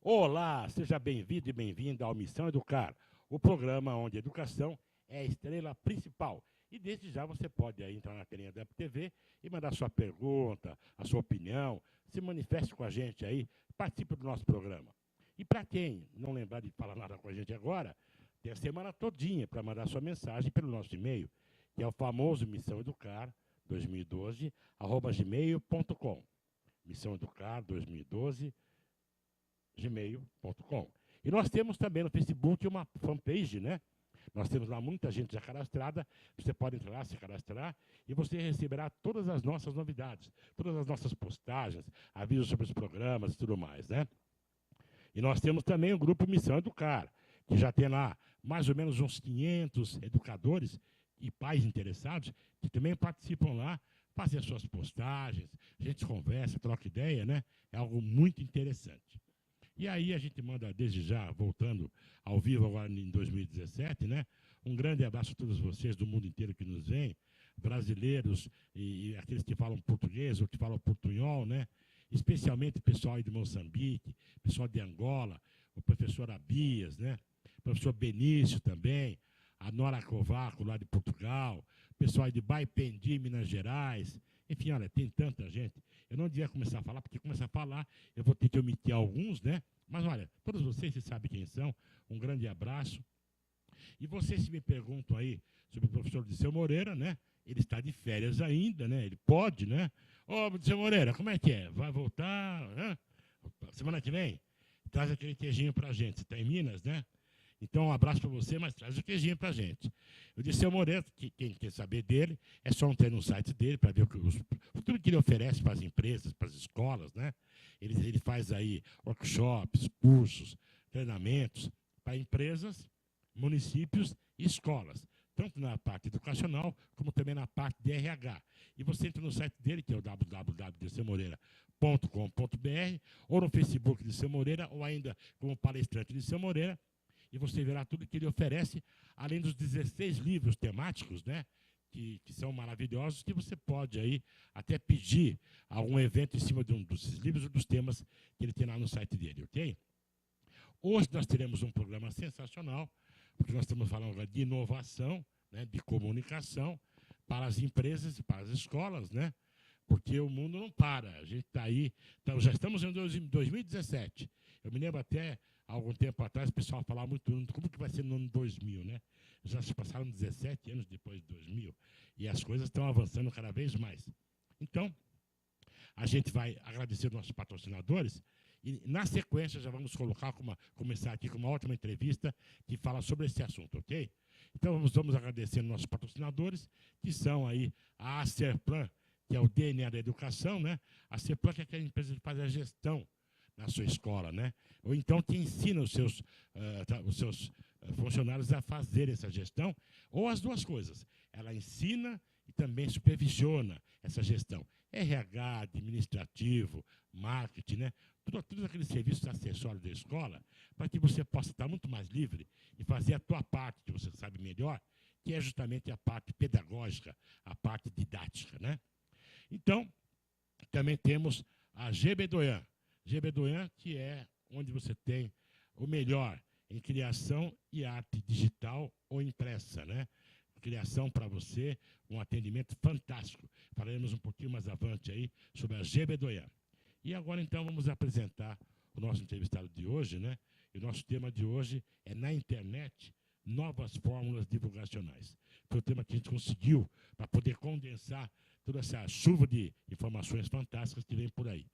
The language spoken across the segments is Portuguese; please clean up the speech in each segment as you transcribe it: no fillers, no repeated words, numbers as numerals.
Olá, seja bem-vindo e bem-vinda ao Missão Educar, o programa onde a educação é a estrela principal. E desde já você pode aí entrar na telinha da TV e mandar sua pergunta, a sua opinião, se manifeste com a gente aí, participe do nosso programa. E para quem não lembrar de falar nada com a gente agora, tem a semana todinha para mandar sua mensagem pelo nosso e-mail, que é o famoso Missão Educar 2012, @gmail.com. Missão Educar 2012, gmail.com. E nós temos também no Facebook uma fanpage, né? Nós temos lá muita gente já cadastrada. Você pode entrar lá, se cadastrar, e você receberá todas as nossas novidades, todas as nossas postagens, avisos sobre os programas e tudo mais, né? E nós temos também o grupo Missão Educar, que já tem lá mais ou menos uns 500 educadores e pais interessados que também participam lá, fazem as suas postagens, a gente conversa, troca ideia, né? É algo muito interessante. E aí a gente manda, desde já, voltando ao vivo agora em 2017, né? Um grande abraço a todos vocês do mundo inteiro que nos veem, brasileiros e aqueles que falam português ou que falam portunhol, né? Especialmente o pessoal aí de Moçambique, pessoal de Angola, o professor Abias, né? O professor Benício também, a Nora Covaco lá de Portugal, o pessoal aí de Baipendi, Minas Gerais. Enfim, olha, tem tanta gente. Eu não devia começar a falar, porque começar a falar, eu vou ter que omitir alguns, né? Mas olha, todos vocês sabem quem são. Um grande abraço. E vocês se me perguntam aí sobre o professor Disseu Moreira, né? Ele está de férias ainda, né? Ele pode, né? Ô, Disseu Moreira, como é que é? Vai voltar, né? Semana que vem? Traz aquele queijinho pra gente. Você está em Minas, né? Então, um abraço para você, mas traz o queijinho para a gente. O Disseu Moreira, quem quer saber dele, é só entrar no site dele para ver tudo que ele oferece para as empresas, para as escolas, né? Ele faz aí workshops, cursos, treinamentos para empresas, municípios e escolas, tanto na parte educacional, como também na parte de RH. E você entra no site dele, que é o www.dcmoreira.com.br, ou no Facebook de Disseu Moreira, ou ainda como palestrante de Disseu Moreira, e você verá tudo que ele oferece, além dos 16 livros temáticos, né, que são maravilhosos, que você pode aí até pedir algum evento em cima de um desses livros ou dos temas que ele tem lá no site dele, ok? Hoje nós teremos um programa sensacional, porque nós estamos falando de inovação, né, de comunicação para as empresas e para as escolas, né? Porque o mundo não para. A gente está aí, então, já estamos em 2017. Eu me lembro até, há algum tempo atrás, o pessoal falava muito, como que vai ser no ano 2000, né? Já se passaram 17 anos depois de 2000, e as coisas estão avançando cada vez mais. Então, a gente vai agradecer os nossos patrocinadores, e na sequência já vamos começar aqui com uma ótima entrevista que fala sobre esse assunto, ok? Então, vamos agradecer os nossos patrocinadores, que são aí a Acerplan, que é o DNA da educação, né? A Acerplan, que é aquela empresa que faz a gestão na sua escola, né? Ou então que ensina os seus funcionários a fazer essa gestão, ou as duas coisas. Ela ensina e também supervisiona essa gestão. RH, administrativo, marketing, né? Todos aqueles serviços acessórios da escola, para que você possa estar muito mais livre e fazer a tua parte, que você sabe melhor, que é justamente a parte pedagógica, a parte didática, né? Então, também temos a GB Doyan. GB Doyan, que é onde você tem o melhor em criação e arte digital ou impressa, né? Criação para você, um atendimento fantástico. Falaremos um pouquinho mais avante aí sobre a GB Doyan. E agora, então, vamos apresentar o nosso entrevistado de hoje, né? E o nosso tema de hoje é na internet, novas fórmulas divulgacionais. Foi o tema que a gente conseguiu para poder condensar toda essa chuva de informações fantásticas que vem por aí.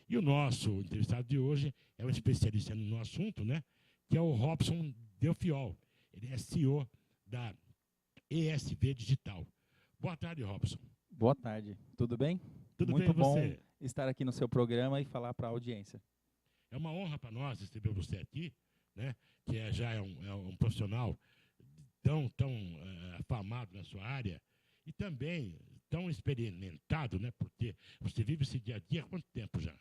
E o nosso entrevistado de hoje é um especialista no assunto, né? Que é o Robson Delfiol. Ele é CEO da ESV Digital. Boa tarde, Robson. Boa tarde. Tudo bem? Tudo Muito bem, bom você? estar aqui no seu programa e falar para a audiência. É uma honra para nós receber você aqui, né? Que já é um profissional tão afamado na sua área e também tão experimentado, né? Porque você vive esse dia a dia há quanto tempo já?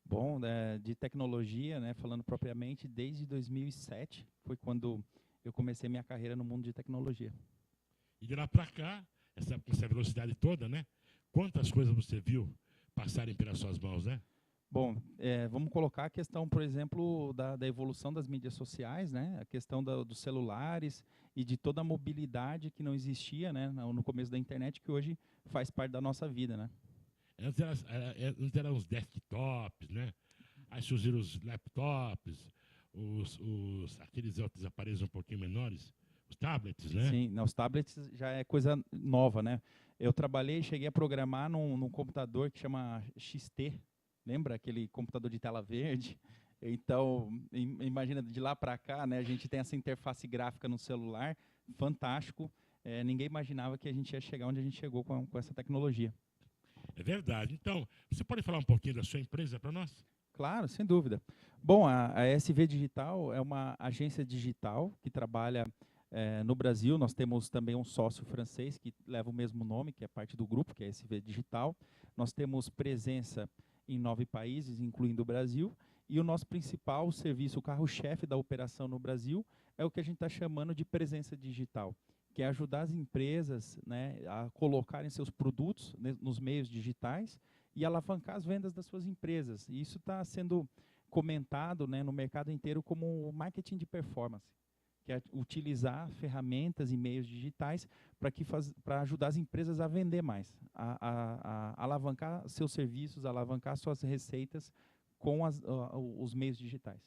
Bom, de tecnologia, né, falando propriamente, desde 2007 foi quando eu comecei minha carreira no mundo de tecnologia. E de lá para cá, essa velocidade toda, né? Quantas coisas você viu passarem pelas suas mãos, né? Bom, vamos colocar a questão, por exemplo, da evolução das mídias sociais, né? A questão dos celulares e de toda a mobilidade que não existia, né, no começo da internet, que hoje faz parte da nossa vida, né? Antes eram os desktops, né? Aí surgiram os laptops, aqueles outros aparelhos um pouquinho menores, os tablets, né? Sim, os tablets já é coisa nova, né? Eu cheguei a programar num computador que chama XT, lembra aquele computador de tela verde? Então, imagina, de lá para cá, né, a gente tem essa interface gráfica no celular, fantástico. Ninguém imaginava que a gente ia chegar onde a gente chegou com essa tecnologia. É verdade. Então, você pode falar um pouquinho da sua empresa para nós? Claro, sem dúvida. Bom, a SV Digital é uma agência digital que trabalha no Brasil. Nós temos também um sócio francês que leva o mesmo nome, que é parte do grupo, que é a SV Digital. Nós temos presença em 9 países, incluindo o Brasil. E o nosso principal serviço, o carro-chefe da operação no Brasil, é o que a gente está chamando de presença digital, que é ajudar as empresas, né, a colocarem seus produtos, né, nos meios digitais e alavancar as vendas das suas empresas. E isso está sendo comentado, né, no mercado inteiro como marketing de performance, que é utilizar ferramentas e meios digitais para ajudar as empresas a vender mais, a alavancar seus serviços, alavancar suas receitas com os meios digitais.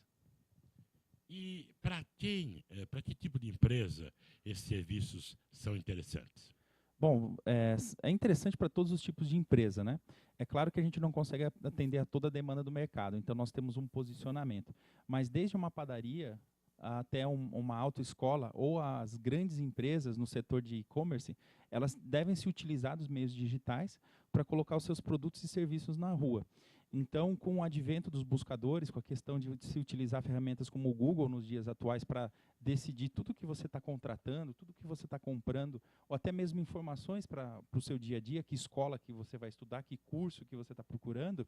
E para que tipo de empresa esses serviços são interessantes? Bom, é interessante para todos os tipos de empresa, né? É claro que a gente não consegue atender a toda a demanda do mercado, então nós temos um posicionamento. Mas desde uma padaria até uma autoescola ou as grandes empresas no setor de e-commerce, elas devem se utilizar dos meios digitais para colocar os seus produtos e serviços na rua. Então, com o advento dos buscadores, com a questão de se utilizar ferramentas como o Google nos dias atuais para decidir tudo que você está contratando, tudo que você está comprando, ou até mesmo informações para o seu dia a dia, que escola que você vai estudar, que curso que você está procurando,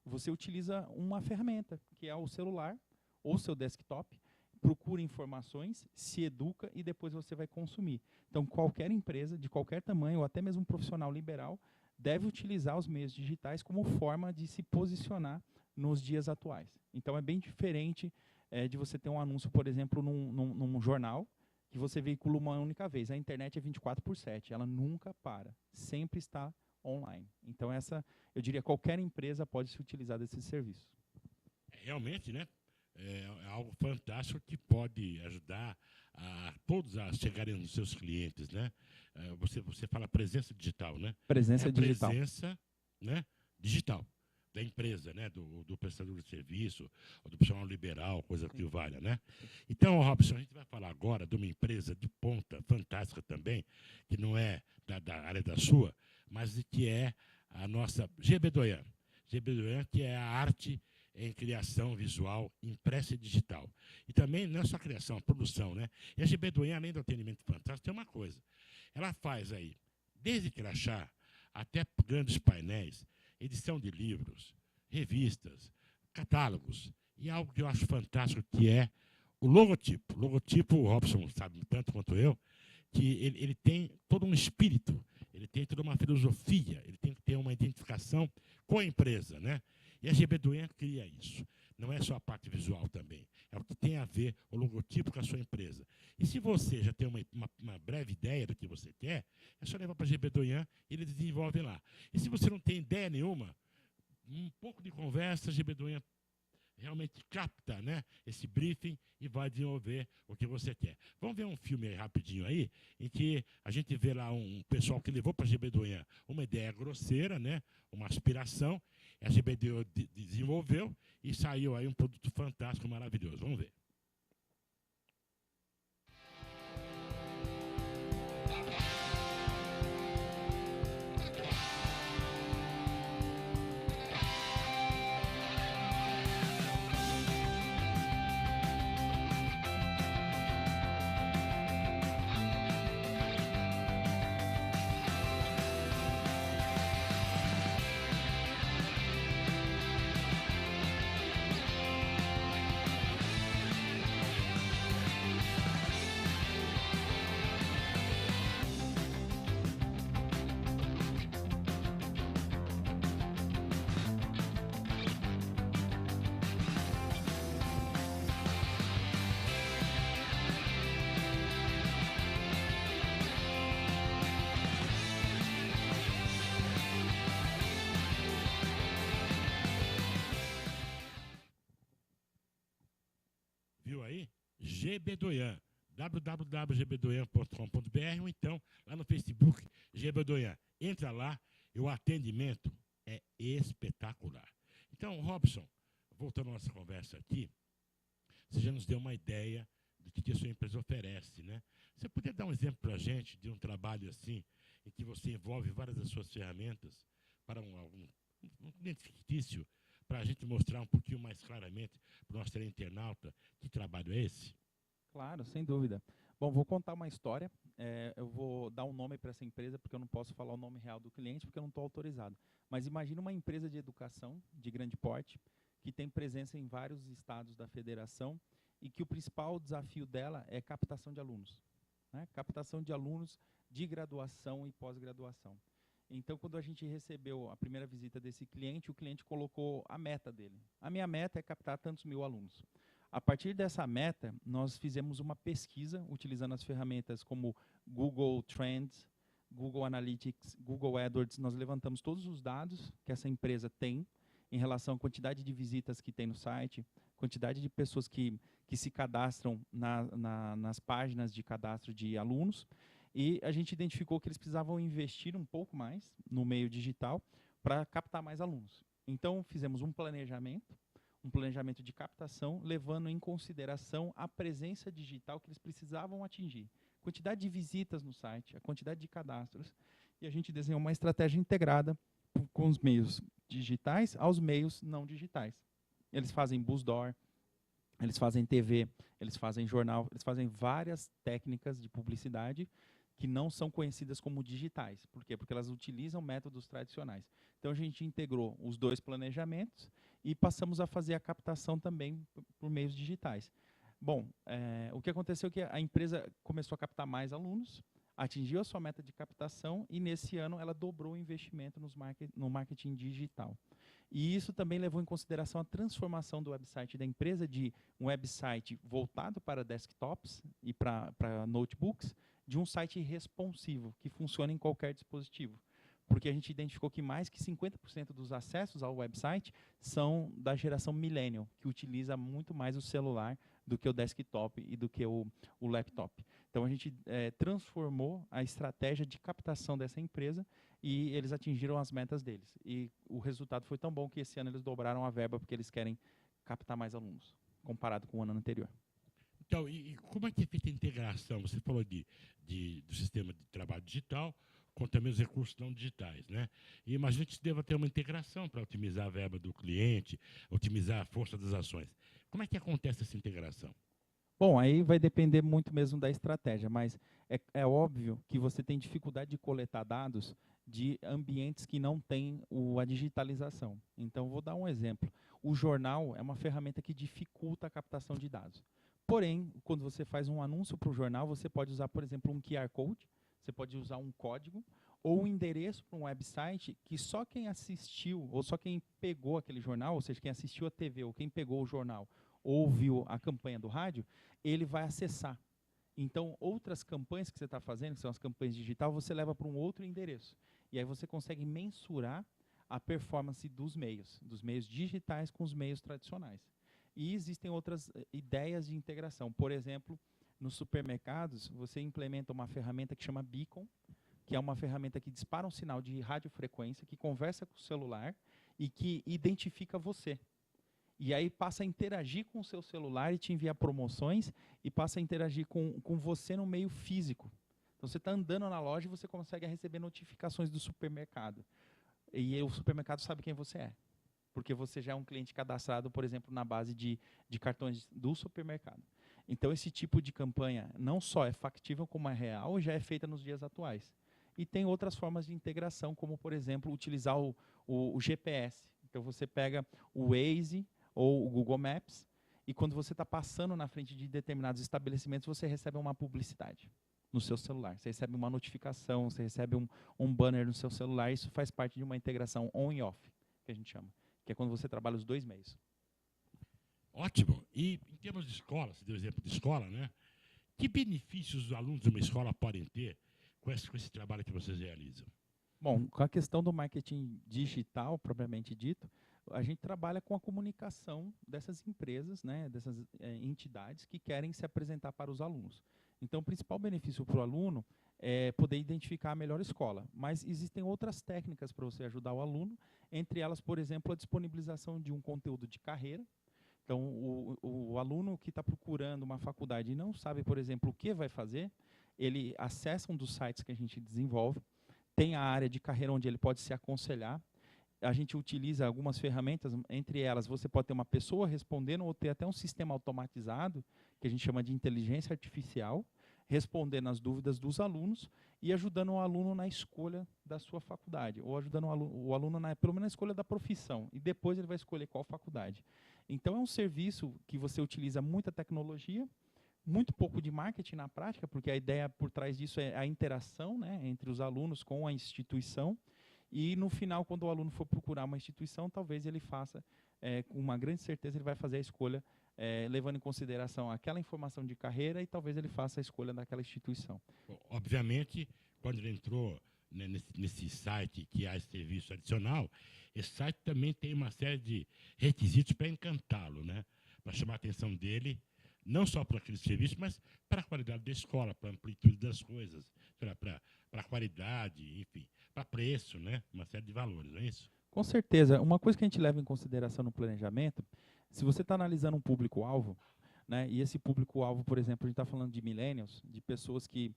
você utiliza uma ferramenta, que é o celular ou o seu desktop, procura informações, se educa e depois você vai consumir. Então, qualquer empresa, de qualquer tamanho, ou até mesmo um profissional liberal, deve utilizar os meios digitais como forma de se posicionar nos dias atuais. Então, é bem diferente de você ter um anúncio, por exemplo, num jornal, que você veicula uma única vez. A internet é 24/7, ela nunca para, sempre está online. Então, eu diria, qualquer empresa pode se utilizar desses serviços. Realmente, né? É algo fantástico que pode ajudar a todos a chegarem nos seus clientes, né? Você fala presença digital, né? Presença digital. Presença, né, digital da empresa, né? Do prestador de serviço, ou do profissional liberal, coisa que valha, né? Então, Robson, a gente vai falar agora de uma empresa de ponta, fantástica também, que não é da área da sua, mas que é a nossa GB Doyan. GB Doyan, que é a arte em criação visual impressa e digital. E também não é só criação, a produção, né? E a GB Doyan, além do atendimento fantástico, tem uma coisa. Ela faz aí, desde crachá até grandes painéis, edição de livros, revistas, catálogos, e algo que eu acho fantástico, que é o logotipo. O logotipo, o Robson sabe tanto quanto eu, que ele tem todo um espírito, ele tem toda uma filosofia, ele tem que ter uma identificação com a empresa, né? E a GB Doyan cria isso. Não é só a parte visual também. É o que tem a ver o logotipo com a sua empresa. E se você já tem uma breve ideia do que você quer, é só levar para a GB Doyan e ele desenvolve lá. E se você não tem ideia nenhuma, um pouco de conversa, a GB Doyan realmente capta, né, esse briefing e vai desenvolver o que você quer. Vamos ver um filme aí, rapidinho aí, em que a gente vê lá um pessoal que levou para a GB Doyan uma ideia grosseira, né, uma aspiração, a GB Doyan desenvolveu e saiu aí um produto fantástico, maravilhoso. Vamos ver. GBDoian, www.gbdoian.com.br, ou então lá no Facebook, GBDoian. Entra lá e o atendimento é espetacular. Então, Robson, voltando à nossa conversa aqui, você já nos deu uma ideia do que a sua empresa oferece, né? Você poderia dar um exemplo para a gente de um trabalho assim, em que você envolve várias das suas ferramentas para um cliente fictício, para a gente mostrar um pouquinho mais claramente para o nosso internauta que trabalho é esse? Claro, sem dúvida. Bom, vou contar uma história. Eu vou dar um nome para essa empresa, porque eu não posso falar o nome real do cliente, porque eu não estou autorizado. Mas imagina uma empresa de educação de grande porte, que tem presença em vários estados da federação e que o principal desafio dela é captação de alunos, né? Captação de alunos de graduação e pós-graduação. Então, quando a gente recebeu a primeira visita desse cliente, o cliente colocou a meta dele. A minha meta é captar tantos mil alunos. A partir dessa meta, nós fizemos uma pesquisa utilizando as ferramentas como Google Trends, Google Analytics, Google AdWords. Nós levantamos todos os dados que essa empresa tem em relação à quantidade de visitas que tem no site, quantidade de pessoas que se cadastram nas páginas de cadastro de alunos, e a gente identificou que eles precisavam investir um pouco mais no meio digital para captar mais alunos. Então, fizemos um planejamento de captação, levando em consideração a presença digital que eles precisavam atingir, quantidade de visitas no site, a quantidade de cadastros, e a gente desenhou uma estratégia integrada com os meios digitais aos meios não digitais. Eles fazem BuzzDoor, eles fazem TV, eles fazem jornal, eles fazem várias técnicas de publicidade que não são conhecidas como digitais. Por quê? Porque elas utilizam métodos tradicionais. Então, a gente integrou os dois planejamentos e passamos a fazer a captação também por meios digitais. Bom, o que aconteceu é que a empresa começou a captar mais alunos, atingiu a sua meta de captação e, nesse ano, ela dobrou o investimento no marketing digital. E isso também levou em consideração a transformação do website da empresa de um website voltado para desktops e para notebooks, de um site responsivo, que funciona em qualquer dispositivo. Porque a gente identificou que mais que 50% dos acessos ao website são da geração millennial, que utiliza muito mais o celular do que o desktop e do que o laptop. Então, a gente transformou a estratégia de captação dessa empresa e eles atingiram as metas deles. E o resultado foi tão bom que esse ano eles dobraram a verba porque eles querem captar mais alunos, comparado com o ano anterior. Então, e como é que é feita a integração? Você falou do sistema de trabalho digital, com também os recursos não digitais, né? E imagino que deva ter uma integração para otimizar a verba do cliente, otimizar a força das ações. Como é que acontece essa integração? Bom, aí vai depender muito mesmo da estratégia, mas é óbvio que você tem dificuldade de coletar dados de ambientes que não têm a digitalização. Então, vou dar um exemplo. O jornal é uma ferramenta que dificulta a captação de dados. Porém, quando você faz um anúncio para o jornal, você pode usar, por exemplo, um QR Code, você pode usar um código ou um endereço para um website que só quem assistiu, ou só quem pegou aquele jornal, ou seja, quem assistiu a TV, ou quem pegou o jornal, ou ouviu a campanha do rádio, ele vai acessar. Então, outras campanhas que você está fazendo, que são as campanhas digitais, você leva para um outro endereço. E aí você consegue mensurar a performance dos meios digitais com os meios tradicionais. E existem outras ideias de integração. Por exemplo, nos supermercados, você implementa uma ferramenta que chama Beacon, que é uma ferramenta que dispara um sinal de radiofrequência, que conversa com o celular e que identifica você. E aí passa a interagir com o seu celular e te envia promoções e passa a interagir com você no meio físico. Então, você está andando na loja e você consegue receber notificações do supermercado. E o supermercado sabe quem você é. Porque você já é um cliente cadastrado, por exemplo, na base de cartões do supermercado. Então, esse tipo de campanha não só é factível, como é real, já é feita nos dias atuais. E tem outras formas de integração, como, por exemplo, utilizar o GPS. Então, você pega o Waze ou o Google Maps, e quando você está passando na frente de determinados estabelecimentos, você recebe uma publicidade no seu celular. Você recebe uma notificação, você recebe um banner no seu celular. Isso faz parte de uma integração on e off, que a gente chama, que é quando você trabalha os dois meios. Ótimo. E em termos de escola, você deu exemplo de escola, né? Que benefícios os alunos de uma escola podem ter com esse trabalho que vocês realizam? Bom, com a questão do marketing digital, propriamente dito, A gente trabalha com a comunicação dessas empresas, né, dessas entidades que querem se apresentar para os alunos. Então, o principal benefício para o aluno é poder identificar a melhor escola. Mas existem outras técnicas para você ajudar o aluno, entre elas, por exemplo, a disponibilização de um conteúdo de carreira. Então, o aluno que está procurando uma faculdade e não sabe, por exemplo, o que vai fazer, ele acessa um dos sites que a gente desenvolve, tem a área de carreira onde ele pode se aconselhar. A gente utiliza algumas ferramentas, entre elas você pode ter uma pessoa respondendo ou ter até um sistema automatizado, que a gente chama de inteligência artificial, respondendo as dúvidas dos alunos e ajudando o aluno na escolha da sua faculdade, ou ajudando o aluno pelo menos na escolha da profissão, e depois ele vai escolher qual faculdade. Então é um serviço que você utiliza muita tecnologia, muito pouco de marketing na prática, porque a ideia por trás disso é a interação, né, entre os alunos com a instituição. E no final, quando o aluno for procurar uma instituição, talvez ele faça, com uma grande certeza, ele vai fazer a escolha levando em consideração aquela informação de carreira e talvez ele faça a escolha daquela instituição. Obviamente, quando ele entrou nesse site que há esse serviço adicional, esse site também tem uma série de requisitos para encantá-lo, né? Para chamar a atenção dele, não só para aquele serviço, mas para a qualidade da escola, para a amplitude das coisas, para a qualidade, enfim, para preço, né? Uma série de valores, não é isso? Com certeza. Uma coisa que a gente leva em consideração no planejamento, se você está analisando um público-alvo, né, e esse público-alvo, por exemplo, a gente está falando de millennials, de pessoas que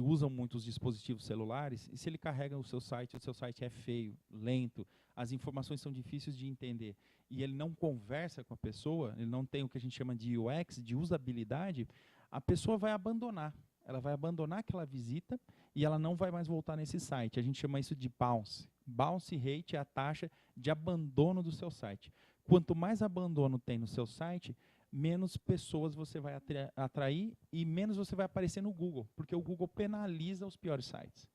usam muitos dispositivos celulares, e se ele carrega o seu site é feio, lento, as informações são difíceis de entender, e ele não conversa com a pessoa, ele não tem o que a gente chama de UX, de usabilidade, a pessoa vai abandonar. Ela vai abandonar aquela visita e ela não vai mais voltar nesse site. A gente chama isso de bounce. Bounce rate é a taxa de abandono do seu site. Quanto mais abandono tem no seu site, menos pessoas você vai atrair e menos você vai aparecer no Google, porque o Google penaliza os piores sites.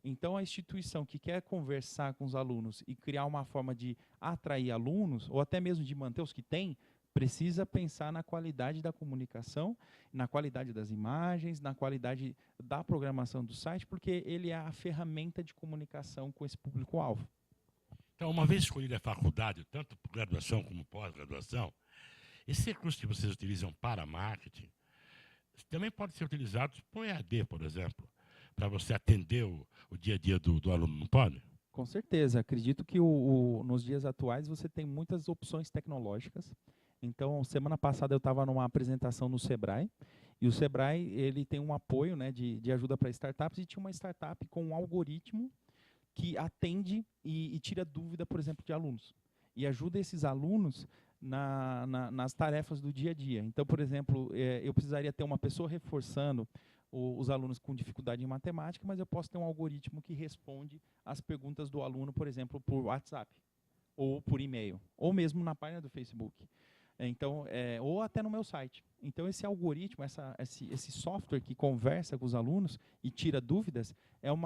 Então, a instituição que quer conversar com os alunos e criar uma forma de atrair alunos, ou até mesmo de manter os que têm, precisa pensar na qualidade da comunicação, na qualidade das imagens, na qualidade da programação do site, porque ele é a ferramenta de comunicação com esse público-alvo. Então, uma vez escolhida a faculdade, tanto graduação como pós-graduação, esses recursos que vocês utilizam para marketing também podem ser utilizados por EAD, por exemplo, para você atender o dia a dia do aluno, não pode? Com certeza. Acredito que nos dias atuais você tem muitas opções tecnológicas. Então, semana passada eu estava numa apresentação no Sebrae, e o Sebrae ele tem um apoio, né, de ajuda para startups, e tinha uma startup com um algoritmo que atende e tira dúvida, por exemplo, de alunos. E ajuda esses alunos nas tarefas do dia a dia. Então, por exemplo, eu precisaria ter uma pessoa reforçando os alunos com dificuldade em matemática, mas eu posso ter um algoritmo que responde as perguntas do aluno, por exemplo, por WhatsApp, ou por e-mail, ou mesmo na página do Facebook. Então, ou até no meu site. Então, esse algoritmo, esse software que conversa com os alunos e tira dúvidas, é o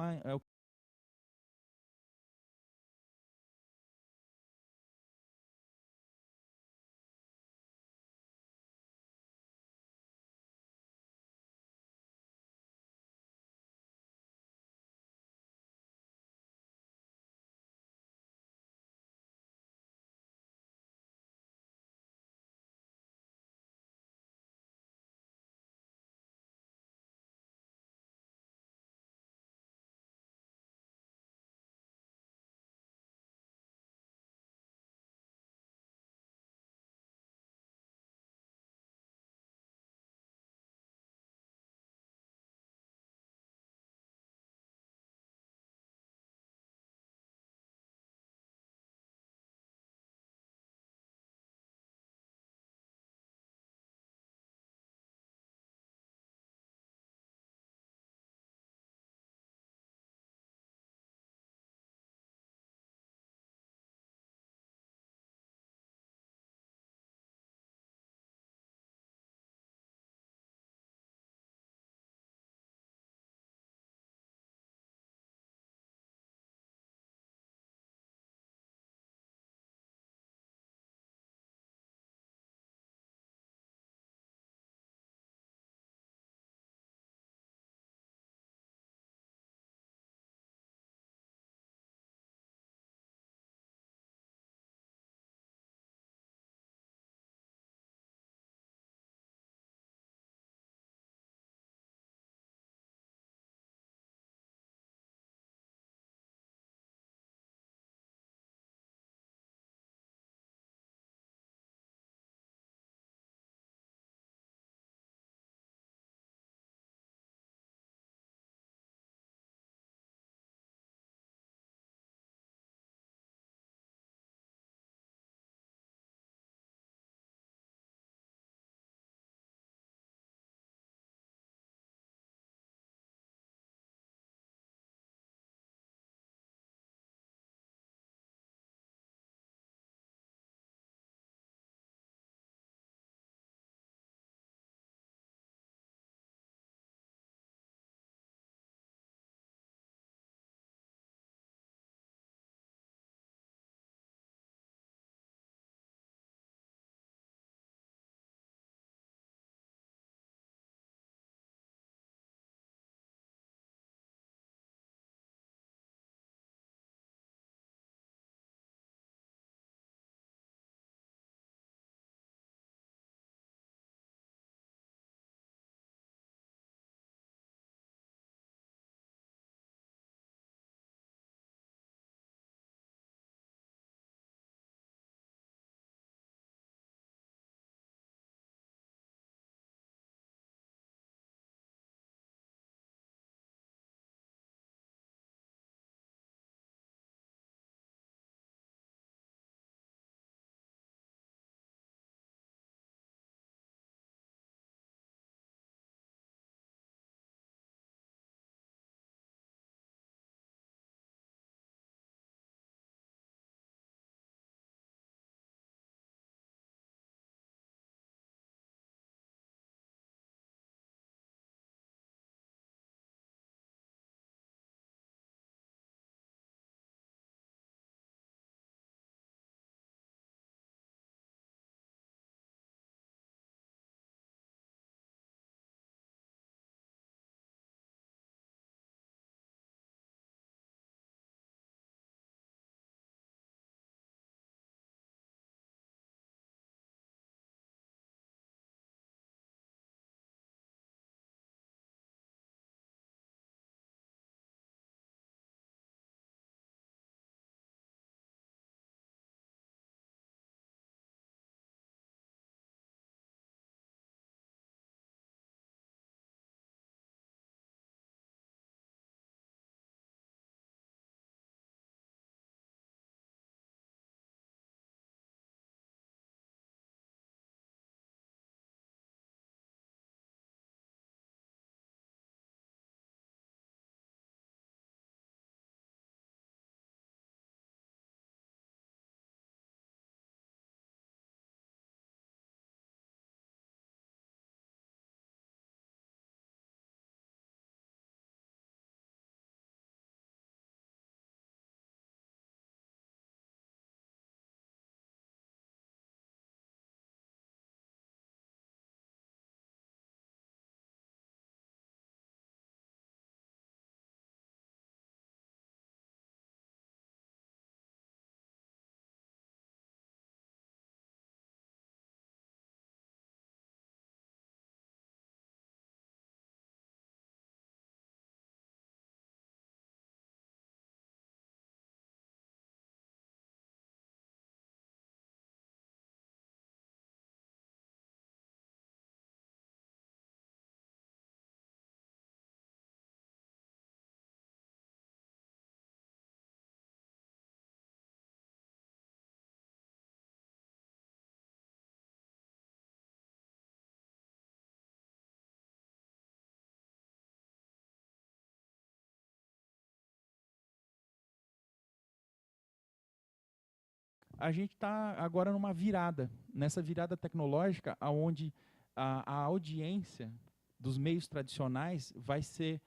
a gente está agora numa virada, nessa virada tecnológica, onde a audiência dos meios tradicionais vai ser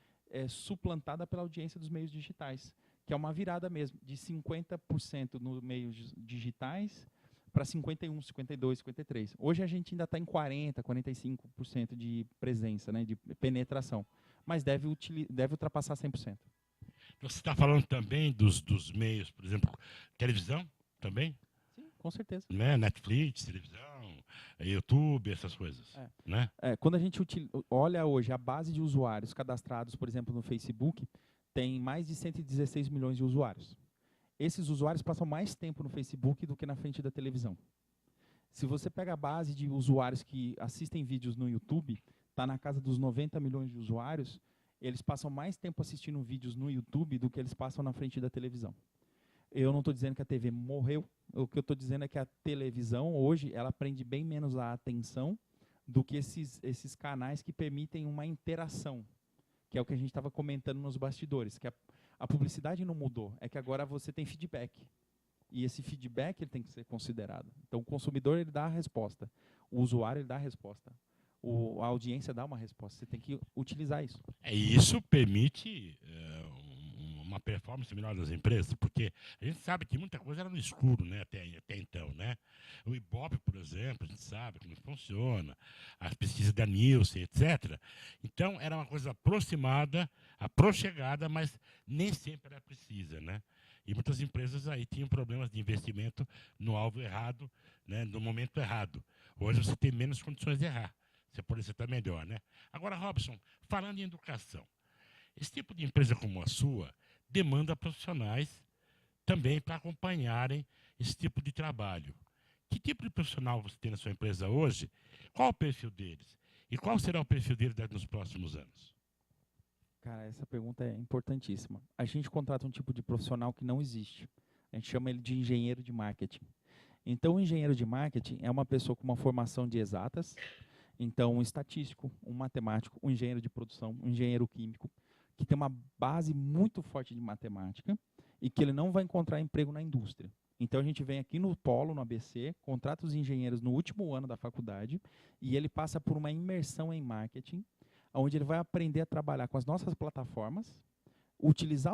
suplantada pela audiência dos meios digitais, que é uma virada mesmo, de 50% nos meios digitais para 51%, 52%, 53%. Hoje a gente ainda está em 40%, 45% de presença, né, de penetração, mas deve ultrapassar 100%. Você está falando também dos meios, por exemplo, televisão também? Sim, com certeza. Né? Netflix, televisão, YouTube, essas coisas. Né? Quando a gente olha hoje a base de usuários cadastrados, por exemplo, no Facebook, tem mais de 116 milhões de usuários. Esses usuários passam mais tempo no Facebook do que na frente da televisão. Se você pega a base de usuários que assistem vídeos no YouTube, está na casa dos 90 milhões de usuários, eles passam mais tempo assistindo vídeos no YouTube do que eles passam na frente da televisão. Eu não estou dizendo que a TV morreu, o que eu estou dizendo é que a televisão, hoje, ela prende bem menos a atenção do que esses canais que permitem uma interação, que é o que a gente estava comentando nos bastidores, que a publicidade não mudou, é que agora você tem feedback. E esse feedback ele tem que ser considerado. Então, o consumidor ele dá a resposta, o usuário ele dá a resposta. A audiência dá uma resposta. Você tem que utilizar isso. Isso permite uma performance melhor das empresas, porque a gente sabe que muita coisa era no escuro, né, até então, né? O Ibope, por exemplo, a gente sabe como funciona, as pesquisas da Nielsen, etc. Então, era uma coisa aproximada, aproximada, mas nem sempre era precisa, né? E muitas empresas aí tinham problemas de investimento no alvo errado, né, no momento errado. Hoje você tem menos condições de errar. Você pode acertar melhor, né? Agora, Robson, falando em educação, esse tipo de empresa como a sua demanda profissionais também para acompanharem esse tipo de trabalho. Que tipo de profissional você tem na sua empresa hoje? Qual o perfil deles? E qual será o perfil deles nos próximos anos? Cara, essa pergunta é importantíssima. A gente contrata um tipo de profissional que não existe. A gente chama ele de engenheiro de marketing. Então, o engenheiro de marketing é uma pessoa com uma formação de exatas. Então, um estatístico, um matemático, um engenheiro de produção, um engenheiro químico, que tem uma base muito forte de matemática e que ele não vai encontrar emprego na indústria. Então, a gente vem aqui no Polo, no ABC, contrata os engenheiros no último ano da faculdade e ele passa por uma imersão em marketing, onde ele vai aprender a trabalhar com as nossas plataformas, utilizar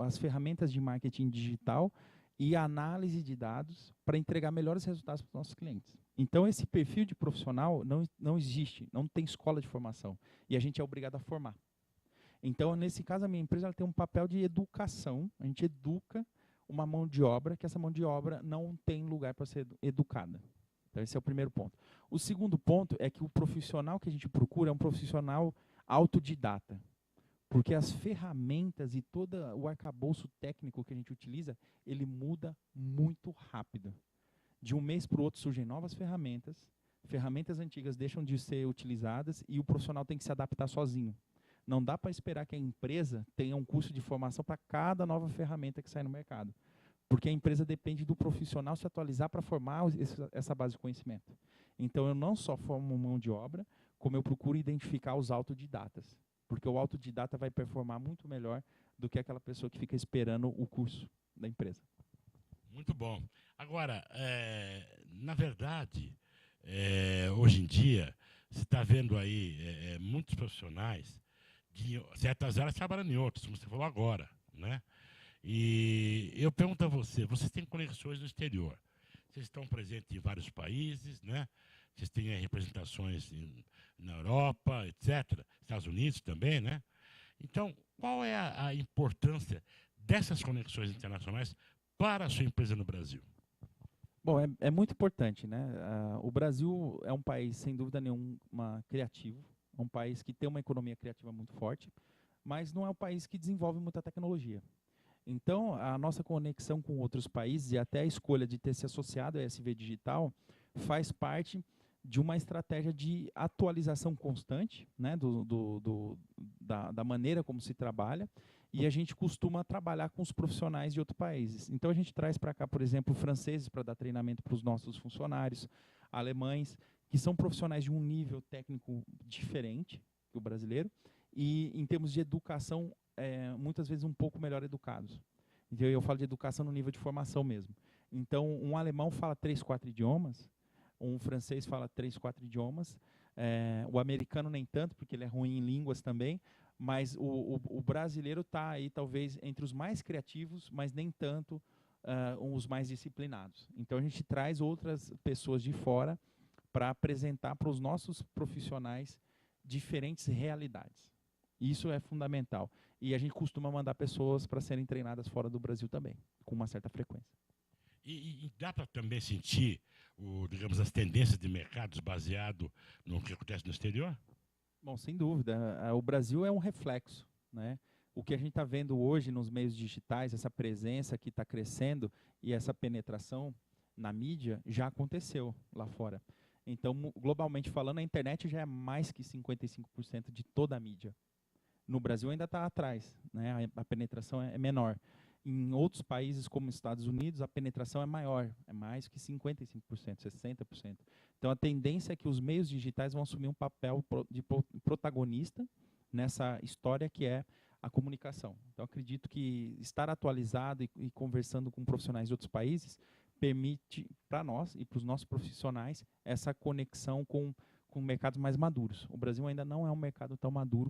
as ferramentas de marketing digital e análise de dados para entregar melhores resultados para os nossos clientes. Então, esse perfil de profissional não existe, não tem escola de formação. E a gente é obrigado a formar. Então, nesse caso, a minha empresa ela tem um papel de educação. A gente educa uma mão de obra, que essa mão de obra não tem lugar para ser educada. Então, esse é o primeiro ponto. O segundo ponto é que o profissional que a gente procura é um profissional autodidata. Porque as ferramentas e todo o arcabouço técnico que a gente utiliza, ele muda muito rápido. De um mês para o outro surgem novas ferramentas, ferramentas antigas deixam de ser utilizadas e o profissional tem que se adaptar sozinho. Não dá para esperar que a empresa tenha um curso de formação para cada nova ferramenta que sai no mercado. Porque a empresa depende do profissional se atualizar para formar essa base de conhecimento. Então, eu não só formo mão de obra, como eu procuro identificar os autodidatas. Porque o autodidata vai performar muito melhor do que aquela pessoa que fica esperando o curso da empresa. Muito bom. Agora, na verdade, hoje em dia, você está vendo aí muitos profissionais de certas áreas trabalhando em outras, como você falou agora, né? E eu pergunto a você, vocês têm conexões no exterior? Vocês estão presentes em vários países, né? Vocês têm representações na Europa, etc. Estados Unidos também, né? Então, qual é a importância dessas conexões internacionais para a sua empresa no Brasil? Bom, é muito importante, né? O Brasil é um país, sem dúvida nenhuma, criativo. É um país que tem uma economia criativa muito forte, mas não é um país que desenvolve muita tecnologia. Então, a nossa conexão com outros países e até a escolha de ter se associado à SV Digital faz parte de uma estratégia de atualização constante, né, da maneira como se trabalha, e a gente costuma trabalhar com os profissionais de outros países. Então, a gente traz para cá, por exemplo, franceses para dar treinamento para os nossos funcionários, alemães, que são profissionais de um nível técnico diferente que o brasileiro, e em termos de educação, muitas vezes um pouco melhor educados. Então, eu falo de educação no nível de formação mesmo. Então, um alemão fala 3, 4 idiomas, um francês fala 3, 4 idiomas, o americano nem tanto, porque ele é ruim em línguas também, mas o brasileiro está aí talvez entre os mais criativos, mas nem tanto os mais disciplinados. Então, a gente traz outras pessoas de fora para apresentar para os nossos profissionais diferentes realidades. Isso é fundamental. E a gente costuma mandar pessoas para serem treinadas fora do Brasil também, com uma certa frequência. E dá para também sentir, digamos, as tendências de mercados baseado no que acontece no exterior? Bom, sem dúvida. O Brasil é um reflexo, né? O que a gente está vendo hoje nos meios digitais, essa presença que está crescendo e essa penetração na mídia já aconteceu lá fora. Então, globalmente falando, a internet já é mais que 55% de toda a mídia. No Brasil ainda está atrás, né? A penetração é menor. Em outros países, como os Estados Unidos, a penetração é maior, é mais que 55%, 60%. Então, a tendência é que os meios digitais vão assumir um papel de protagonista nessa história que é a comunicação. Então, acredito que estar atualizado e conversando com profissionais de outros países permite para nós e para os nossos profissionais essa conexão com mercados mais maduros. O Brasil ainda não é um mercado tão maduro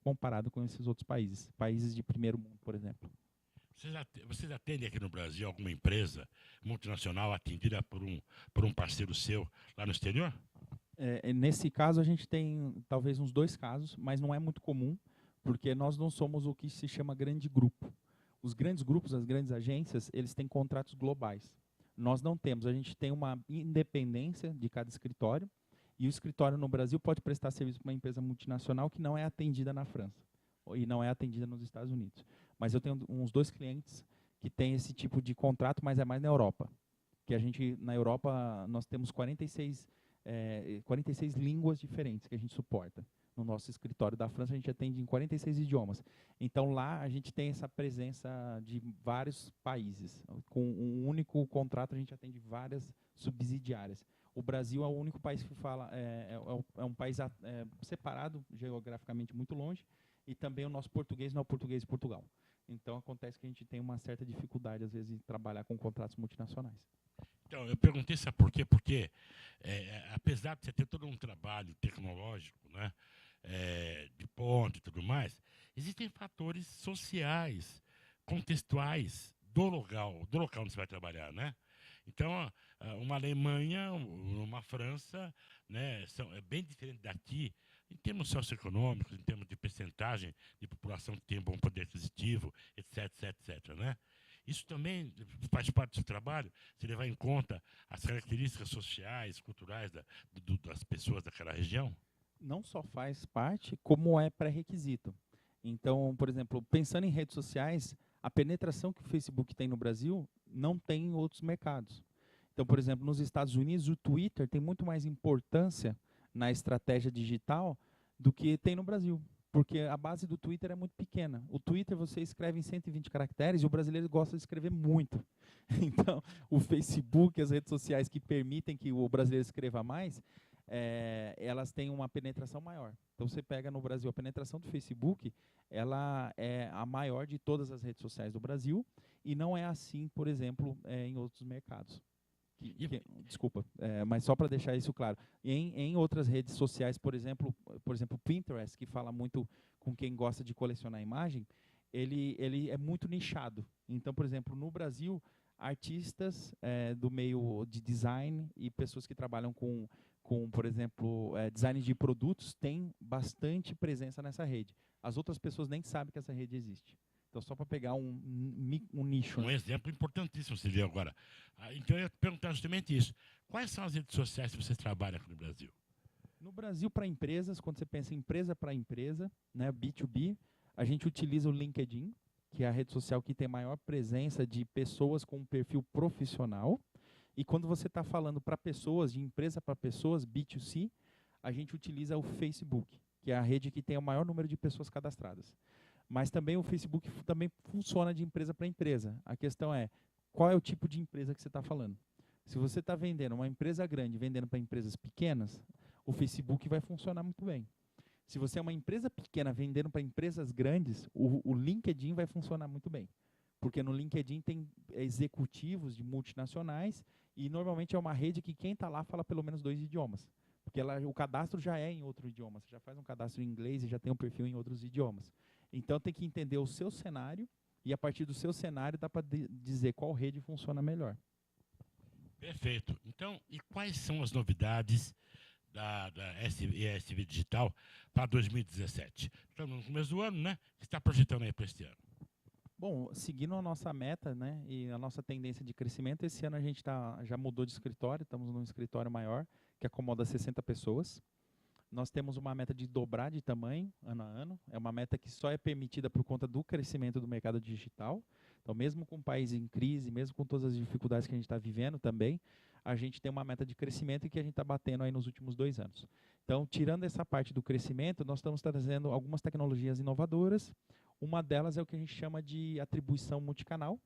comparado com esses outros países, países de primeiro mundo, por exemplo. Vocês atendem aqui no Brasil alguma empresa multinacional atendida por um parceiro seu lá no exterior? Nesse caso, a gente tem talvez uns 2 casos, mas não é muito comum, porque nós não somos o que se chama grande grupo. Os grandes grupos, as grandes agências, eles têm contratos globais. Nós não temos, a gente tem uma independência de cada escritório, e o escritório no Brasil pode prestar serviço para uma empresa multinacional que não é atendida na França e não é atendida nos Estados Unidos. Mas eu tenho uns 2 clientes que têm esse tipo de contrato, mas é mais na Europa. Que a gente, na Europa, nós temos 46 línguas diferentes que a gente suporta. No nosso escritório da França, a gente atende em 46 idiomas. Então, lá, a gente tem essa presença de vários países. Com um único contrato, a gente atende várias subsidiárias. O Brasil é o único país que fala, é um país separado, geograficamente muito longe, e também o nosso português não é o português de Portugal. Então, acontece que a gente tem uma certa dificuldade, às vezes, em trabalhar com contratos multinacionais. Então, eu perguntei sabe por quê? Porque, apesar de você ter todo um trabalho tecnológico, né, de ponto e tudo mais, existem fatores sociais, contextuais do local onde você vai trabalhar, né? Então, uma Alemanha, uma França, né, é bem diferente daqui, em termos socioeconômicos, em termos de percentagem de população que tem bom poder aquisitivo, etc, etc, né? Isso também faz parte do seu trabalho, você levar em conta as características sociais, culturais das pessoas daquela região? Não só faz parte, como é pré-requisito. Então, por exemplo, pensando em redes sociais, a penetração que o Facebook tem no Brasil não tem em outros mercados. Então, por exemplo, nos Estados Unidos, o Twitter tem muito mais importância na estratégia digital do que tem no Brasil, porque a base do Twitter é muito pequena. O Twitter você escreve em 120 caracteres e o brasileiro gosta de escrever muito. Então, o Facebook, as redes sociais que permitem que o brasileiro escreva mais, elas têm uma penetração maior. Então, você pega no Brasil, a penetração do Facebook, ela é a maior de todas as redes sociais do Brasil, e não é assim, por exemplo, em outros mercados. Desculpa, mas só para deixar isso claro. Em outras redes sociais, por exemplo, Pinterest, que fala muito com quem gosta de colecionar imagem, ele é muito nichado. Então, por exemplo, no Brasil, artistas do meio de design e pessoas que trabalham com por exemplo, design de produtos têm bastante presença nessa rede. As outras pessoas nem sabem que essa rede existe. Então, só para pegar um nicho. Um exemplo importantíssimo, você viu agora. Então, eu ia perguntar justamente isso. Quais são as redes sociais que você trabalha aqui no Brasil? No Brasil, para empresas, quando você pensa em empresa para empresa, né, B2B, a gente utiliza o LinkedIn, que é a rede social que tem maior presença de pessoas com um perfil profissional. E quando você está falando para pessoas, de empresa para pessoas, B2C, a gente utiliza o Facebook, que é a rede que tem o maior número de pessoas cadastradas. Mas também o Facebook também funciona de empresa para empresa. A questão é, qual é o tipo de empresa que você está falando? Se você está vendendo uma empresa grande, vendendo para empresas pequenas, o Facebook vai funcionar muito bem. Se você é uma empresa pequena vendendo para empresas grandes, o LinkedIn vai funcionar muito bem. Porque no LinkedIn tem executivos de multinacionais e normalmente é uma rede que quem está lá fala pelo menos 2 idiomas. Porque o cadastro já é em outro idioma. Você já faz um cadastro em inglês e já tem um perfil em outros idiomas. Então tem que entender o seu cenário e a partir do seu cenário dá para dizer qual rede funciona melhor. Perfeito. Então, e quais são as novidades da ESV Digital para 2017? Estamos no começo do ano, né? O que está projetando aí para este ano? Bom, seguindo a nossa meta, né, e a nossa tendência de crescimento, esse ano a gente já mudou de escritório, estamos num escritório maior, que acomoda 60 pessoas. Nós temos uma meta de dobrar de tamanho ano a ano. É uma meta que só é permitida por conta do crescimento do mercado digital. Então, mesmo com o país em crise, mesmo com todas as dificuldades que a gente está vivendo também, a gente tem uma meta de crescimento que a gente está batendo aí nos últimos 2 anos. Então, tirando essa parte do crescimento, nós estamos trazendo algumas tecnologias inovadoras. Uma delas é o que a gente chama de atribuição multicanal,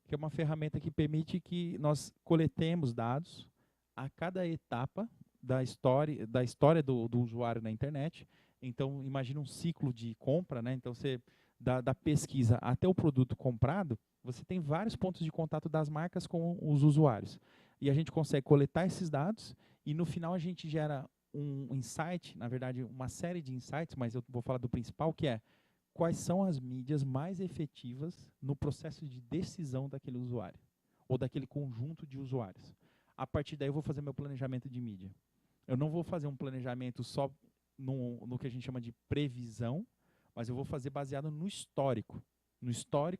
que é uma ferramenta que permite que nós coletemos dados a cada etapa da história do usuário na internet. Então, imagine um ciclo de compra, né? Então, você da pesquisa até o produto comprado, você tem vários pontos de contato das marcas com os usuários. E a gente consegue coletar esses dados e, no final, a gente gera um insight, na verdade, uma série de insights, mas eu vou falar do principal, que é quais são as mídias mais efetivas no processo de decisão daquele usuário ou daquele conjunto de usuários. A partir daí, eu vou fazer meu planejamento de mídia. Eu não vou fazer um planejamento só no que a gente chama de previsão, mas eu vou fazer baseado no histórico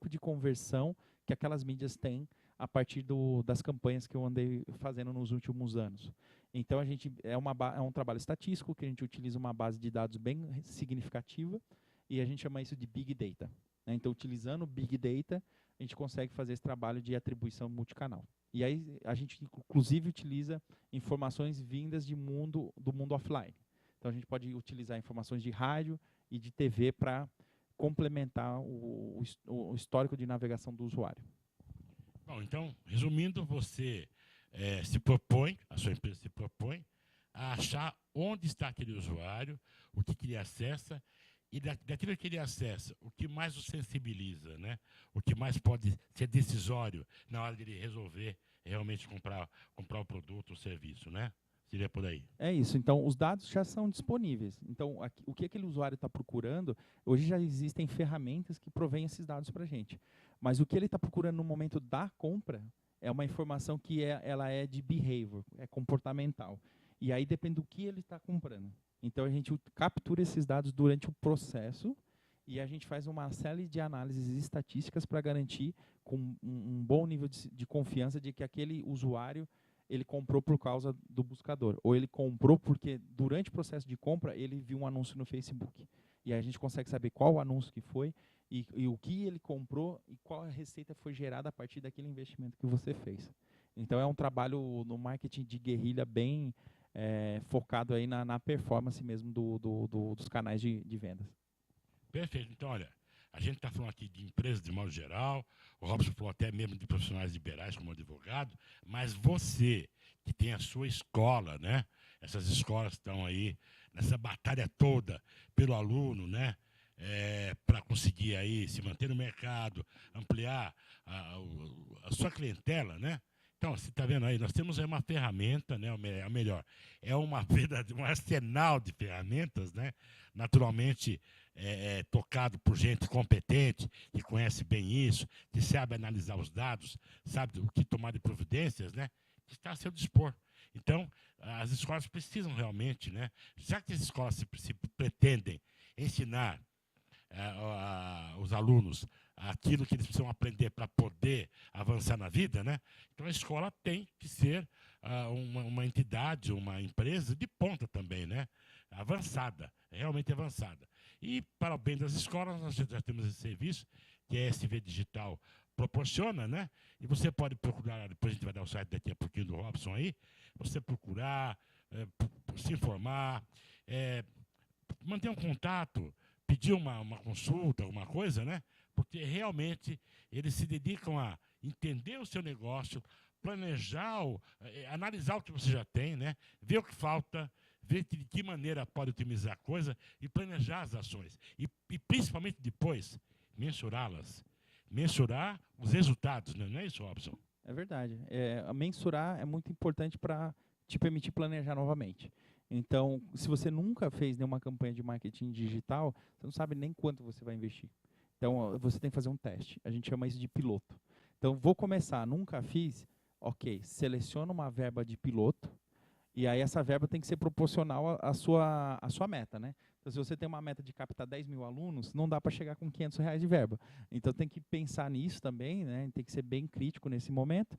de conversão que aquelas mídias têm a partir das campanhas que eu andei fazendo nos últimos anos. Então, é um trabalho estatístico, que a gente utiliza uma base de dados bem significativa, e a gente chama isso de Big Data. Né? Então, utilizando Big Data, a gente consegue fazer esse trabalho de atribuição multicanal. E aí, a gente, inclusive, utiliza informações vindas do mundo offline. Então, a gente pode utilizar informações de rádio e de TV para complementar o histórico de navegação do usuário. Bom, então, resumindo, você se propõe, a sua empresa se propõe a achar onde está aquele usuário, o que ele acessa, e daquilo que ele acessa, o que mais o sensibiliza, né? O que mais pode ser decisório na hora de ele resolver realmente comprar o produto ou serviço, né? Seria por aí. É isso. Então, os dados já são disponíveis. Então, o que aquele usuário está procurando, hoje já existem ferramentas que provêm esses dados para a gente. Mas o que ele está procurando no momento da compra é uma informação que ela é de behavior, é comportamental. E aí depende do que ele está comprando. Então, a gente captura esses dados durante o processo e a gente faz uma série de análises estatísticas para garantir com um bom nível de confiança de que aquele usuário ele comprou por causa do buscador. Ou ele comprou porque, durante o processo de compra, ele viu um anúncio no Facebook. E aí a gente consegue saber qual o anúncio que foi e o que ele comprou e qual a receita foi gerada a partir daquele investimento que você fez. Então, é um trabalho no marketing de guerrilha bem focado aí na performance mesmo dos canais de vendas. Perfeito. Então, olha, a gente está falando aqui de empresas de modo geral, o Robson falou até mesmo de profissionais liberais como advogado, mas você que tem a sua escola, né? Essas escolas estão aí nessa batalha toda pelo aluno, né? Para conseguir aí se manter no mercado, ampliar a sua clientela, né? Então, você está vendo aí, nós temos aí uma ferramenta, né? A melhor, é um arsenal de ferramentas, né? Naturalmente, tocado por gente competente, que conhece bem isso, que sabe analisar os dados, sabe o que tomar de providências, né? Que está a seu dispor. Então, as escolas precisam realmente, né? Já que as escolas se pretendem ensinar os alunos aquilo que eles precisam aprender para poder avançar na vida, né? Então a escola tem que ser uma entidade, uma empresa de ponta também, né? Avançada, realmente avançada. E para o bem das escolas, nós já temos esse serviço que a SV Digital proporciona, né? E você pode procurar, depois a gente vai dar o site daqui a pouquinho do Robson aí, você procurar, se informar, manter um contato, pedir uma consulta, alguma coisa, né? Porque realmente eles se dedicam a entender o seu negócio, planejar, analisar o que você já tem, né? Ver o que falta, ver de que maneira pode otimizar a coisa e planejar as ações. E principalmente depois, mensurá-las. mensurar os resultados, né? Não é isso, Robson? É verdade. Mensurar é muito importante para te permitir planejar novamente. Então, se você nunca fez nenhuma campanha de marketing digital, você não sabe nem quanto você vai investir. Então, você tem que fazer um teste. A gente chama isso de piloto. Então, vou começar, nunca fiz, ok, seleciona uma verba de piloto, e aí essa verba tem que ser proporcional à sua meta, né? Então, se você tem uma meta de captar 10 mil alunos, não dá para chegar com R$ 500 de verba. Então, tem que pensar nisso também, né? Tem que ser bem crítico nesse momento.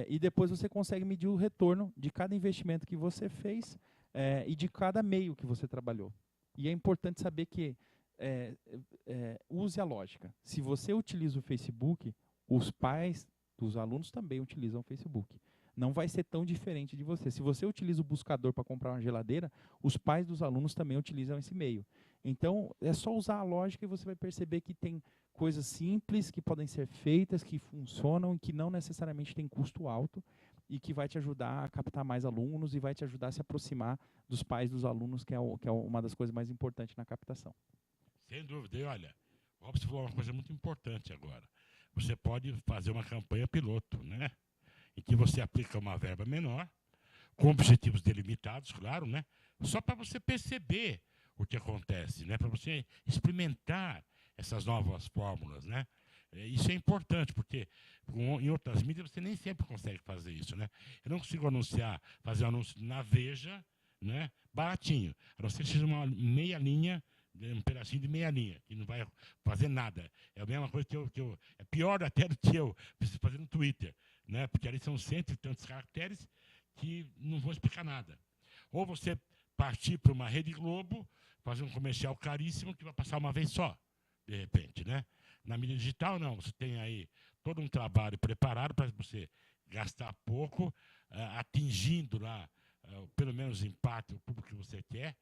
E depois você consegue medir o retorno de cada investimento que você fez e de cada meio que você trabalhou. E é importante saber que use a lógica. Se você utiliza o Facebook, os pais dos alunos também utilizam o Facebook. Não vai ser tão diferente de você. Se você utiliza o buscador para comprar uma geladeira, os pais dos alunos também utilizam esse meio. Então, é só usar a lógica e você vai perceber que tem coisas simples que podem ser feitas, que funcionam e que não necessariamente tem custo alto e que vai te ajudar a captar mais alunos e vai te ajudar a se aproximar dos pais dos alunos, que é uma das coisas mais importantes na captação. Sem dúvida. E olha, o Robson falou uma coisa muito importante agora. Você pode fazer uma campanha piloto, né? Em que você aplica uma verba menor, com objetivos delimitados, claro, né? Só para você perceber o que acontece, né? Para você experimentar essas novas fórmulas, né? Isso é importante, porque em outras mídias você nem sempre consegue fazer isso, né? Eu não consigo fazer um anúncio na Veja, né? Baratinho. A não ser que seja uma meia linha, um pedacinho de meia linha, que não vai fazer nada. É a mesma coisa é pior até do que eu preciso fazer no Twitter, né? Porque ali são 100 e tantos caracteres que não vão explicar nada. Ou você partir para uma Rede Globo, fazer um comercial caríssimo que vai passar uma vez só, de repente, né? Na mídia digital, não. Você tem aí todo um trabalho preparado para você gastar pouco, atingindo lá, pelo menos em parte, o público que você quer,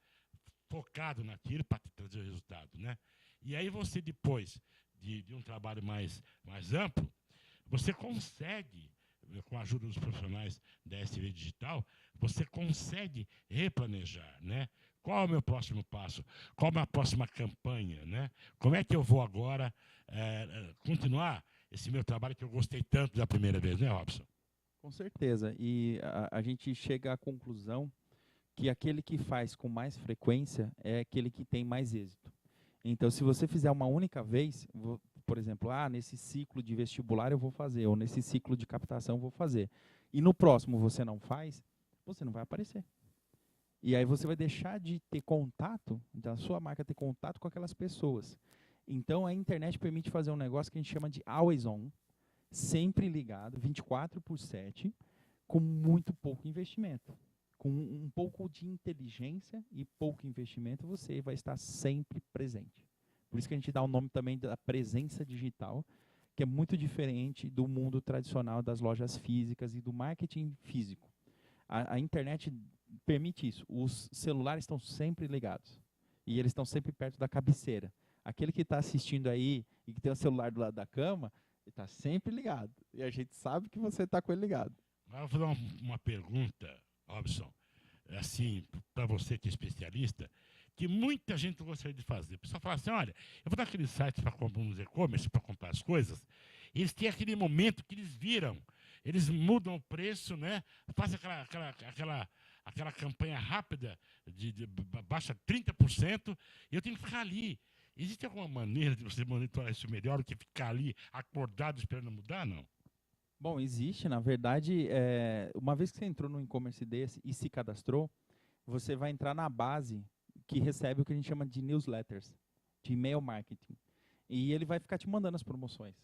focado naquilo para trazer o resultado, né? E aí você, depois de um trabalho mais amplo, você consegue, com a ajuda dos profissionais da SV Digital, você consegue replanejar, né? Qual é o meu próximo passo? Qual é a minha próxima campanha, né? Como é que eu vou agora continuar esse meu trabalho que eu gostei tanto da primeira vez, né, Robson? Com certeza. E a gente chega à conclusão que aquele que faz com mais frequência é aquele que tem mais êxito. Então, se você fizer uma única vez, por exemplo, nesse ciclo de vestibular eu vou fazer, ou nesse ciclo de captação eu vou fazer, e no próximo você não faz, você não vai aparecer. E aí você vai deixar de ter contato, da sua marca ter contato com aquelas pessoas. Então, a internet permite fazer um negócio que a gente chama de always on, sempre ligado, 24/7, com muito pouco investimento. Com um pouco de inteligência e pouco investimento, você vai estar sempre presente. Por isso que a gente dá o nome também da presença digital, que é muito diferente do mundo tradicional das lojas físicas e do marketing físico. A internet permite isso. Os celulares estão sempre ligados. E eles estão sempre perto da cabeceira. Aquele que está assistindo aí e que tem o celular do lado da cama, ele está sempre ligado. E a gente sabe que você está com ele ligado. Agora eu vou fazer uma pergunta, Robson, assim, para você que é especialista, que muita gente gostaria de fazer. O pessoal fala assim, olha, eu vou dar aquele site para comprar uns e-commerce, para comprar as coisas, e eles têm aquele momento que eles viram, eles mudam o preço, né? Fazem aquela campanha rápida, baixa 30%, e eu tenho que ficar ali. Existe alguma maneira de você monitorar isso melhor do que ficar ali acordado esperando mudar, não? Bom, existe, na verdade, uma vez que você entrou no e-commerce desse e se cadastrou, você vai entrar na base que recebe o que a gente chama de newsletters, de e-mail marketing. E ele vai ficar te mandando as promoções.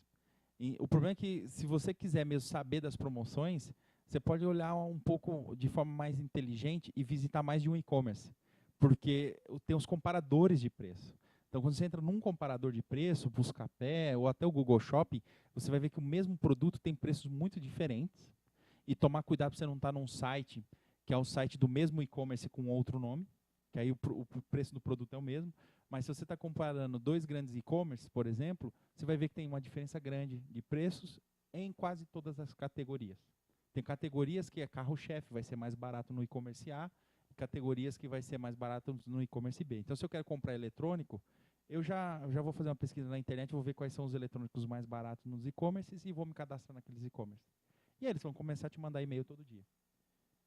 E o problema é que, se você quiser mesmo saber das promoções, você pode olhar um pouco de forma mais inteligente e visitar mais de um e-commerce, porque tem os comparadores de preço. Então, quando você entra num comparador de preço, Buscapé ou até o Google Shopping, você vai ver que o mesmo produto tem preços muito diferentes. E tomar cuidado para você não estar num site que é o site do mesmo e-commerce com outro nome, que aí o preço do produto é o mesmo. Mas se você está comparando dois grandes e-commerce, por exemplo, você vai ver que tem uma diferença grande de preços em quase todas as categorias. Tem categorias que é carro-chefe, vai ser mais barato no e-commerce A, e categorias que vai ser mais barato no e-commerce B. Então, se eu quero comprar eletrônico, Eu já vou fazer uma pesquisa na internet, vou ver quais são os eletrônicos mais baratos nos e-commerces e vou me cadastrar naqueles e-commerces. E aí eles vão começar a te mandar e-mail todo dia.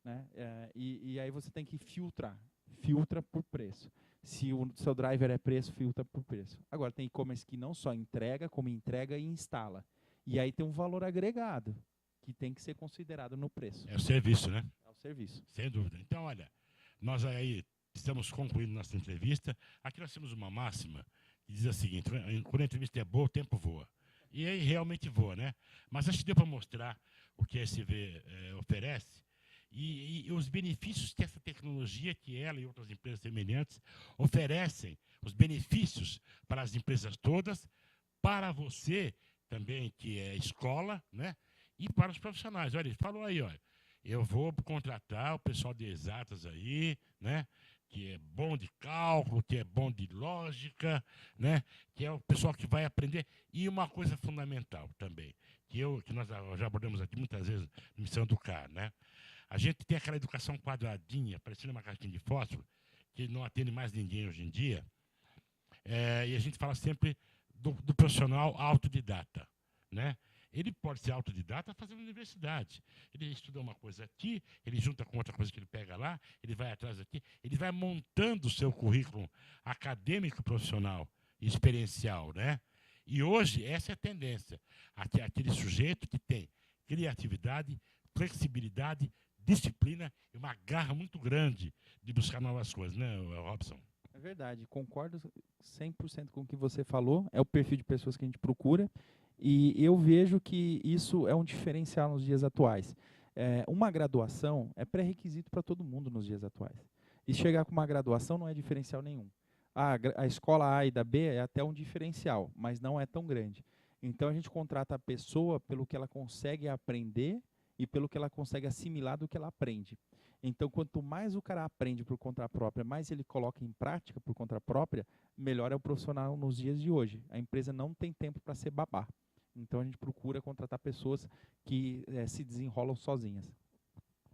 Né? E aí você tem que filtrar. Filtra por preço. Se o seu driver é preço, filtra por preço. Agora, tem e-commerce que não só entrega, como entrega e instala. E aí tem um valor agregado, que tem que ser considerado no preço. É o serviço, né? É o serviço. Sem dúvida. Então, olha, nós aí estamos concluindo nossa entrevista. Aqui nós temos uma máxima que diz a seguinte: quando a entrevista é boa, o tempo voa. E aí realmente voa, né? Mas acho que deu para mostrar o que a SV oferece e os benefícios que essa tecnologia, que ela e outras empresas semelhantes oferecem, os benefícios para as empresas todas, para você também, que é escola, né? E para os profissionais. Olha, ele falou aí, olha, eu vou contratar o pessoal de exatas aí, né? Que é bom de cálculo, que é bom de lógica, né? Que é o pessoal que vai aprender. E uma coisa fundamental também, que nós já abordamos aqui muitas vezes na Missão Educar, né? A gente tem aquela educação quadradinha, parecendo uma caixinha de fósforo, que não atende mais ninguém hoje em dia. E a gente fala sempre do profissional autodidata, né? Ele pode ser autodidata fazendo universidade. Ele estuda uma coisa aqui, ele junta com outra coisa que ele pega lá, ele vai atrás aqui, ele vai montando o seu currículo acadêmico, profissional e experiencial, né? E hoje essa é a tendência. Aquele sujeito que tem criatividade, flexibilidade, disciplina e uma garra muito grande de buscar novas coisas, né, Robson? É verdade, concordo 100% com o que você falou, é o perfil de pessoas que a gente procura, e eu vejo que isso é um diferencial nos dias atuais. Uma graduação é pré-requisito para todo mundo nos dias atuais. E chegar com uma graduação não é diferencial nenhum. A escola A e da B é até um diferencial, mas não é tão grande. Então a gente contrata a pessoa pelo que ela consegue aprender e pelo que ela consegue assimilar do que ela aprende. Então, quanto mais o cara aprende por conta própria, mais ele coloca em prática por conta própria, melhor é o profissional nos dias de hoje. A empresa não tem tempo para ser babá. Então, a gente procura contratar pessoas que se desenrolam sozinhas.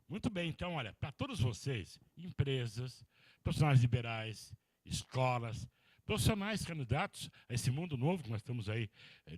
Muito bem. Então, olha, para todos vocês, empresas, profissionais liberais, escolas, profissionais candidatos a esse mundo novo que nós estamos aí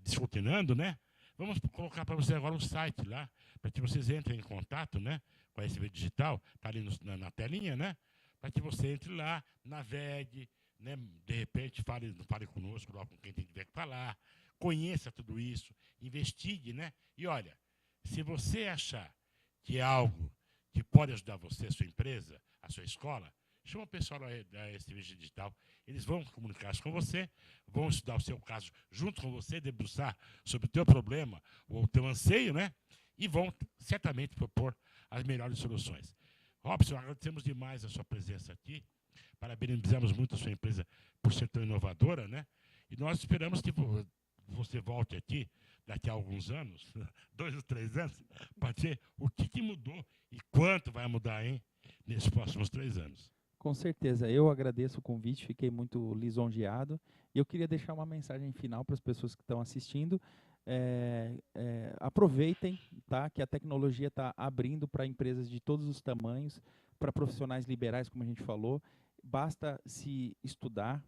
discutindo, né? Vamos colocar para vocês agora um site lá, para que vocês entrem em contato, né, com a SV Digital, está ali na telinha, né? Para que você entre lá, navegue, né, de repente fale conosco, logo com quem tiver que falar, conheça tudo isso, investigue, né? E olha, se você achar que é algo que pode ajudar você, a sua empresa, a sua escola, chama o pessoal da SV Digital. Eles vão comunicar-se com você, vão estudar o seu caso junto com você, debruçar sobre o teu problema ou o teu anseio, né? E vão certamente propor as melhores soluções. Robson, agradecemos demais a sua presença aqui. Parabenizamos muito a sua empresa por ser tão inovadora, né? E nós esperamos que você volte aqui daqui a alguns anos, 2 ou 3 anos, para dizer o que mudou e quanto vai mudar, hein, nesses próximos 3 anos. Com certeza, eu agradeço o convite, fiquei muito lisonjeado. E eu queria deixar uma mensagem final para as pessoas que estão assistindo. Aproveitem, tá, que a tecnologia está abrindo para empresas de todos os tamanhos, para profissionais liberais, como a gente falou. Basta se estudar,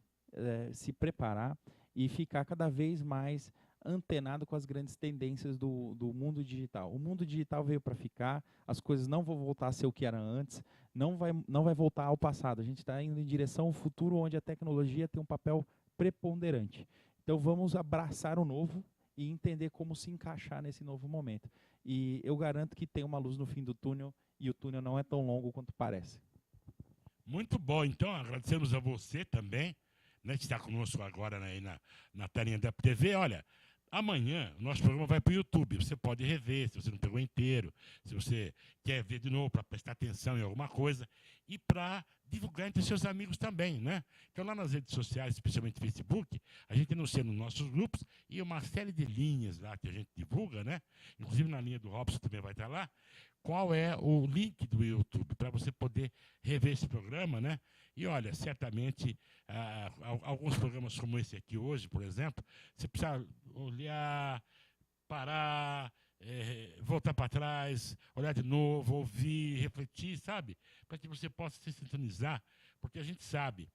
se preparar e ficar cada vez mais antenado com as grandes tendências do mundo digital. O mundo digital veio para ficar, as coisas não vão voltar a ser o que era antes, não vai voltar ao passado. A gente está indo em direção ao futuro onde a tecnologia tem um papel preponderante. Então vamos abraçar o novo e entender como se encaixar nesse novo momento. E eu garanto que tem uma luz no fim do túnel e o túnel não é tão longo quanto parece. Muito bom. Então, agradecemos a você também, né, que está conosco agora aí na telinha da TV. Olha, amanhã o nosso programa vai para o YouTube. Você pode rever, se você não pegou inteiro, se você quer ver de novo para prestar atenção em alguma coisa e para divulgar entre seus amigos também, né? Então, lá nas redes sociais, especialmente Facebook, a gente anuncia nos nossos grupos e uma série de linhas lá que a gente divulga, né? Inclusive na linha do Robson também vai estar lá. Qual é o link do YouTube para você poder rever esse programa, né? E olha, certamente, alguns programas como esse aqui hoje, por exemplo, você precisa olhar, parar, voltar para trás, olhar de novo, ouvir, refletir, sabe? Para que você possa se sintonizar, porque a gente sabe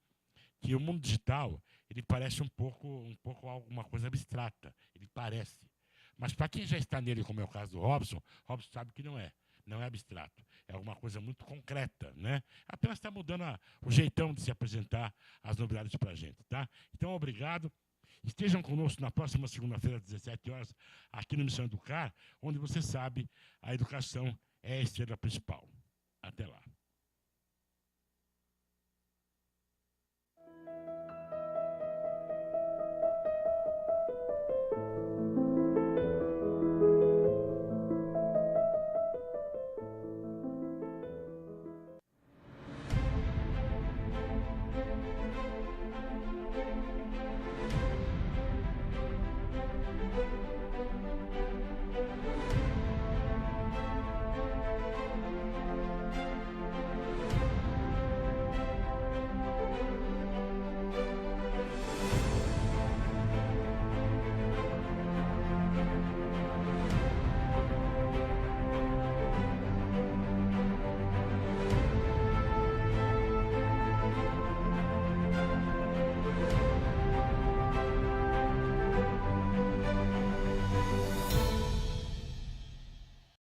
que o mundo digital ele parece um pouco alguma coisa abstrata. Ele parece. Mas para quem já está nele, como é o caso do Robson, Robson sabe que não é. Não é abstrato. É alguma coisa muito concreta, né? Apenas está mudando o jeitão de se apresentar as novidades para a gente, tá? Então, obrigado. Estejam conosco na próxima segunda-feira, às 17 horas, aqui no Missão Educar, onde você sabe a educação é a estrela principal. Até lá.